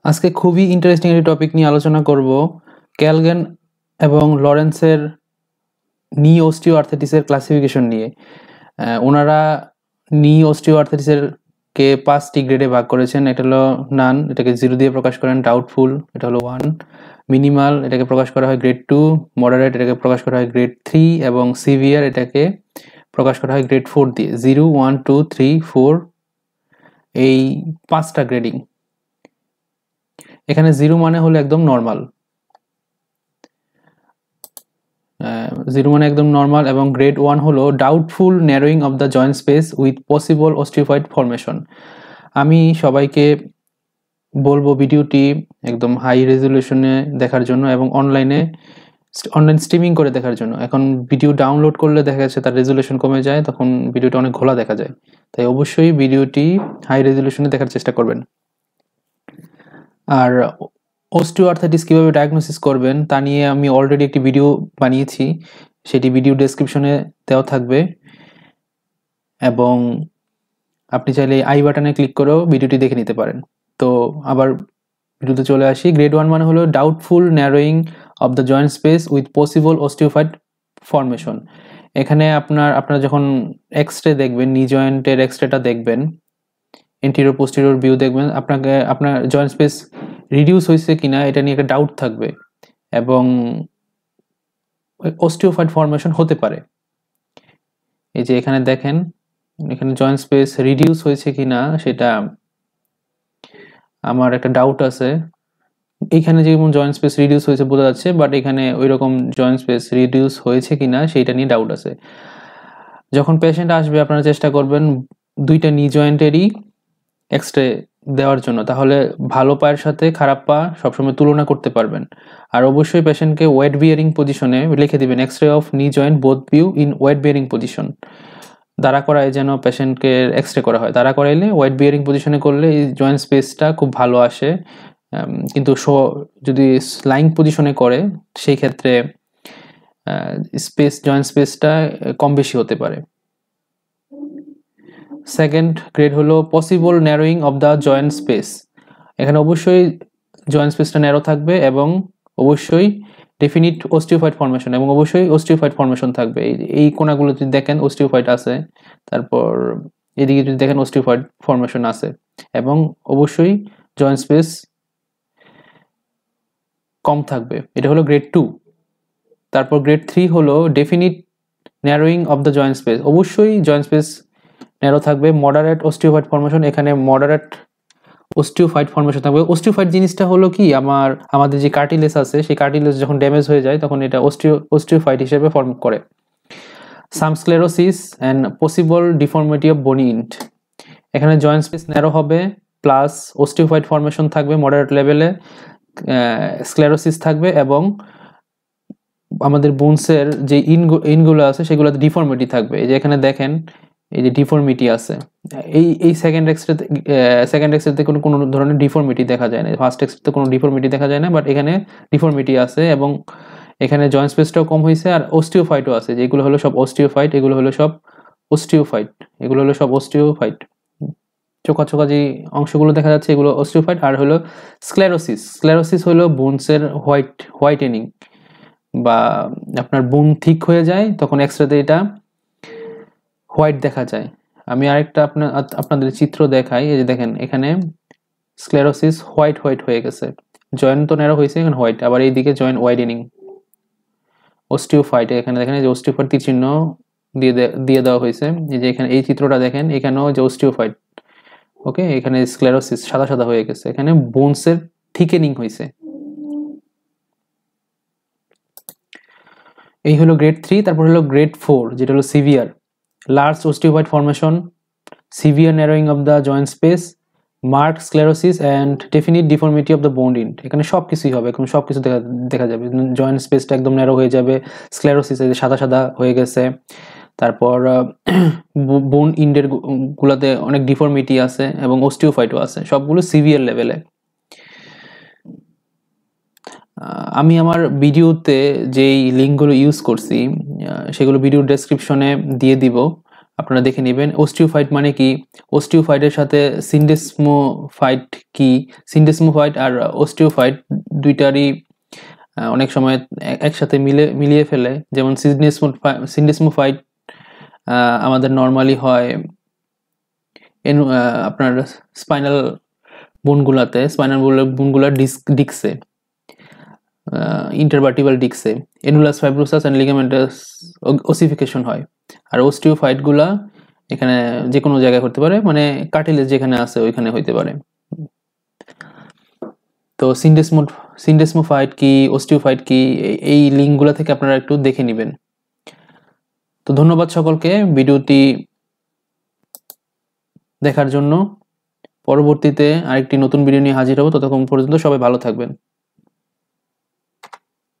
আজকে খুবই ইন্টারেস্টিং একটি টপিক নিয়ে আলোচনা করব ক্যালগেন এবং লরেন্সের নি অস্টিওআর্থ্রাইটিসের ক্লাসিফিকেশন নিয়ে। ওনারা নি অস্টিওআর্থ্রাইটিসের কে 5টি গ্রেডে ভাগ করেছেন। এটা হলো নান, এটাকে 0 দিয়ে প্রকাশ করেন। ডাউটফুল, এটা হলো 1। মিনিমাল, এটাকে প্রকাশ করা হয় গ্রেড 2। মডারেট, এটাকে প্রকাশ করা হয় গ্রেড 3। এবং সিভিয়ার, এটাকে প্রকাশ করা হয় গ্রেড 4 দিয়ে। 0, 1, 2, 3, 4 এই 5টা গ্রেডিং। এখানে 0 মানে হলো একদম নর্মাল, 0 মানে একদম নর্মাল, এবং গ্রেড 1 হলো doubtful narrowing of the joint space with possible osteophyte formation. আমি সবাইকে বলবো ভিডিওটি একদম হাই রেজলিউশনে দেখার জন্য এবং অনলাইন স্ট্রিমিং করে দেখার জন্য। এখন ভিডিও ডাউনলোড করলে দেখা যাচ্ছে তার রেজলিউশন কমে যায়, তখন ভিডিওটা অনেক ঘোলা দেখা যায়। তাই অবশ্যই ভিডিওটি হাই রেজলিউশনে দেখার চেষ্টা করবেন। আর অস্টিওআর্থ্রাইটিস কীভাবে ডায়াগনোসিস করবেন তা নিয়ে আমি অলরেডি একটি ভিডিও বানিয়েছি, সেটি ভিডিও ডেসক্রিপশনে দেওয়া থাকবে, এবং আপনি চাইলে আই বাটনে ক্লিক করেও ভিডিওটি দেখে নিতে পারেন। তো আবার ভিডিওতে চলে আসি। গ্রেড 1 মানে হলো doubtful narrowing of the joint space with possible osteophyte formation. এখানে আপনারা যখন এক্সরে দেখবেন, নি জয়েন্টের এক্সরেটা দেখবেন, এন্টিরিয়র পোস্টেরিয়র ভিউ দেখবেন, আপনার জয়েন্ট স্পেস রিডিউস হয়েছে কিনা এটা নিয়ে একটা ডাউট থাকবে, এবং অস্টিওফাইড ফরমেশন হতে পারে। এই যে এখানে দেখেন, এখানে জয়েন্ট স্পেস রিডিউস হয়েছে কিনা সেটা আমার একটা ডাউট আছে। এইখানে যেমন জয়েন্ট স্পেস রিডিউস হয়েছে বোঝা যাচ্ছে, বাট এখানে ওইরকম জয়েন্ট স্পেস রিডিউস হয়েছে কিনা সেইটা নিয়ে ডাউট আছে। যখন পেশেন্ট আসবে আপনারা চেষ্টা করবেন 2টা নি জয়েন্টেরই এক্সরে দেওয়ার জন্য, তাহলে ভালো পায়ের সাথে খারাপ পা সবসময় তুলনা করতে পারবেন। আর অবশ্যই পেশেন্টকে ওয়েট বিয়ারিং পজিশনে লিখে দিবেন X-ray of knee joint both view in weight bearing position. দাঁড়া করায় যেন পেশেন্টকে এক্সরে করা হয়, দাঁড়া করাইলে ওয়েট বিয়ারিং পজিশনে করলে এই জয়েন্ট স্পেসটা খুব ভালো আসে। কিন্তু যদি লাইং পজিশনে করে সেই ক্ষেত্রে জয়েন্ট স্পেসটা কম বেশি হতে পারে। সেকেন্ড গ্রেড হলো possible narrowing of the joint space. এখানে অবশ্যই জয়েন্ট স্পেসটা ন্যারো থাকবে, এবং অবশ্যই ডেফিনিট অস্টিওফাইড ফরমেশন, এবং অবশ্যই অস্টিওফাইড ফরমেশন থাকবে। এই কোণাগুলো যদি দেখেন অস্টিওফাইড আছে, তারপর এদিকে যদি দেখেন অস্টিওফাইড ফরমেশন আছে, এবং অবশ্যই জয়েন্ট স্পেস কম থাকবে। এটা হলো গ্রেড 2। তারপর গ্রেড 3 হলো definite narrowing of the joint space. অবশ্যই জয়েন্ট স্পেস ন্যারো থাকবে। মডারেট অস্টিওফাইড ফরমেশন, এখানে মডারেট অস্টিওফাইড ফরমেশন থাকবে। অস্টিওফাইড জিনিসটা হলো কি, আমাদের যে কার্টিলেজ আছে সেই কার্টিলেজ যখন ড্যামেজ হয়ে যায় তখন এটা অস্টিওফাইড হিসেবে ফর্ম করে। Some sclerosis and possible deformity of bony end. এখানে জয়েন্ট স্পেস ন্যারো হবে, প্লাস অস্টিওফাইড ফরমেশন থাকবে মডারেট লেভেলে, স্ক্লেরোসিস থাকবে, এবং আমাদের বোনসের যে ইনগুলো আছে সেগুলোতে ডিফর্মিটি থাকবে। এই যে এখানে দেখেন, এই যে ডিফর্মিটি আছে, এই সেকেন্ড এক্সরেতে কোনো ধরনের ডিফর্মিটি দেখা যায় না। ফার্স্ট এক্সরেতে কোনো ডিফর্মিটি দেখা যায় না, বাট এখানে ডিফর্মিটি আছে, এবং এখানে জয়েন্ট স্পেসটাও কম হয়েছে, আর অস্টিওফাইটও আছে। যেগুলো হলো সব অস্টিওফাইট, এগুলো হলো সব অস্টিওফাইট, এগুলো হলো সব অস্টিওফাইট। চোখা চোখা যে অংশগুলো দেখা যাচ্ছে এগুলো অস্টিওফাইট। আর হলো স্ক্লেরোসিস হলো বোনসের হোয়াইটেনিং, বা আপনার বোন থিক হয়ে যায়, তখন এক্সরেতে এটা হোয়াইট দেখা যায়। আমি আরেকটা আপনাদের চিত্র দেখাই। এই যে দেখেন, এখানে স্ক্লেরোসিস হোয়াইট হয়ে গেছে, জয়েন্ট তো ন্যারো হয়েছে, এখানে হোয়াইট। আবার এইদিকে জয়েন্ট ওয়াইডেনিং। অস্টিওফাইট, এখানে দেখেন এই যে অস্টিওফাইট তীর চিহ্ন দিয়ে দেওয়া হয়েছে। এই যে এখানে এই চিত্রটা দেখেন, এখানেও যে অস্টিওফাইট, ওকে, এখানে স্ক্লেরোসিস সাদা হয়ে গেছে, এখানে বোনসের থিকেনিং হয়েছে। এই হলো গ্রেড 3। তারপর হলো গ্রেড 4, যেটা হলো severe. Large osteophyte formation, severe narrowing of the joint space, mark sclerosis and definite deformity of the bone int. এখানে সব কিছুই হবে, এখন সব কিছু দেখা যাবে। জয়েন্ট স্পেসটা একদম ন্যারো হয়ে যাবে, স্ক্লেরোসিস সাদা হয়ে গেছে, তারপর বোন ইন্ডের গুলাতে অনেক ডিফর্মিটি আছে, এবং অস্টিওফাইটও আছে, সবগুলো সিভিয়ার লেভেলে। আমি আমার ভিডিওতে যেই লিঙ্কগুলো ইউজ করছি সেগুলো ভিডিও ডেসক্রিপশনে দিয়ে দিব, আপনারা দেখে নেবেন। অস্টিওফাইট মানে কি, অস্টিওফাইটের সাথে সিনডেসমোফাইট কি, সিনডেসমোফাইট আর অস্টিওফাইট দুইটারই অনেক সময় একসাথে মিলিয়ে ফেলে। যেমন সিনডেসমোফাইট আমাদের নর্মালি হয় আপনার spinal বোনগুলার ডিস্কে, intervertebral ডিস্কে এনুলাস ফাইব্রোসাস and ligamentous ossification হয়। আর অস্টিওফাইটগুলা এখানে যে কোনো জায়গায় হতে পারে, মানে কার্টিলেজ যেখানে আছে ওইখানে হইতে পারে। তো সিনডেসমোফাইট কি, অস্টিওফাইট কি, এই লিঙ্কগুলা থেকে আপনারা একটু দেখে নেবেন। তো ধন্যবাদ সকলকে ভিডিওটি দেখার জন্য। পরবর্তীতে আরেকটি নতুন ভিডিও নিয়ে হাজির হব। ততক্ষণ পর্যন্ত সবাই ভালো থাকবেন।